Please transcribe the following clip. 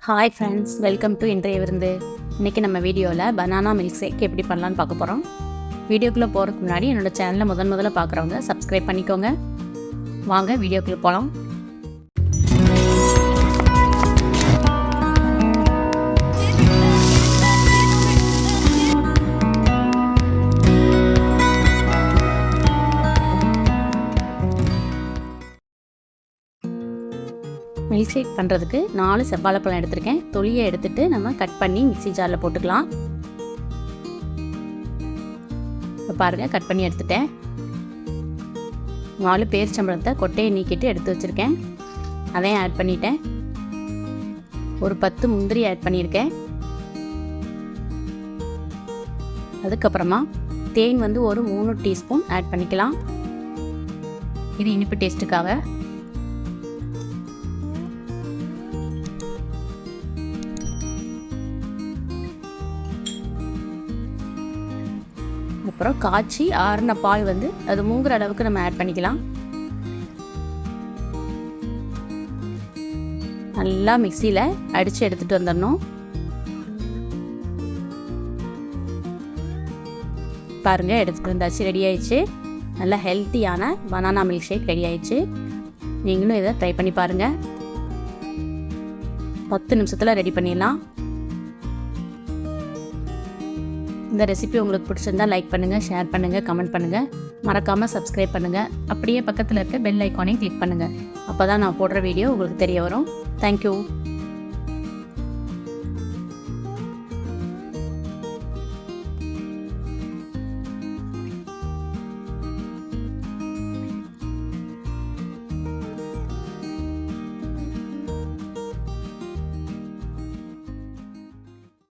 Hi friends, welcome to இன்றைய விருந்து. இன்றைக்கி நம்ம வீடியோவில் பனானா மில்க்ஷேக் எப்படி பண்ணலான்னு பார்க்க போகிறோம். வீடியோக்குள்ளே போகிறதுக்கு முன்னாடி என்னோடய சேனலை முதல்ல பார்க்குறவங்க சப்ஸ்கிரைப் பண்ணிக்கோங்க. வாங்க வீடியோக்குள்ளே போகலாம். மில்க் ஷேக் பண்ணுறதுக்கு 4 செவ்வாழை பழம் எடுத்திருக்கேன். தொலியை எடுத்துகிட்டு நம்ம கட் பண்ணி மிக்ஸி ஜாரில் போட்டுக்கலாம். இப்போ பாருங்கள், கட் பண்ணி எடுத்துட்டேன். 4 பேரிச்சம்பழத்தை கொட்டையை நீக்கிட்டு எடுத்து வச்சுருக்கேன். அதையும் ஆட் பண்ணிட்டேன். ஒரு 10 முந்திரி ஆட் பண்ணியிருக்கேன். அதுக்கப்புறமா தேன் ஒரு 3 டீஸ்பூன் ஆட் பண்ணிக்கலாம். இது இனிப்பு டேஸ்ட்டுக்காக. அப்புறம் காய்ச்சி ஆறின பால் அது மூங்குற அளவுக்கு நம்ம ஆட் பண்ணிக்கலாம். நல்லா மிக்சியில் அடித்து எடுத்துகிட்டு வந்துடணும். பாருங்கள், எடுத்துகிட்டு வந்தாச்சு, ரெடி ஆயிடுச்சு. நல்லா ஹெல்த்தியான பனானா மில்க் ஷேக் ரெடி ஆயிடுச்சு. நீங்களும் இதை ட்ரை பண்ணி பாருங்கள். 10 நிமிஷத்தில் ரெடி பண்ணிடலாம். இந்த ரெசிபி உங்களுக்கு பிடிச்சிருந்தா லைக் பண்ணுங்கள், ஷேர் பண்ணுங்கள், கமெண்ட் பண்ணுங்கள். மறக்காமல் சப்ஸ்கிரைப் பண்ணுங்கள். அப்படியே பக்கத்தில் இருக்க பெல் ஐக்கானையும் கிளிக் பண்ணுங்கள். அப்போ தான் நான் போடுற வீடியோ உங்களுக்கு தெரிய வரும். தேங்க்யூ.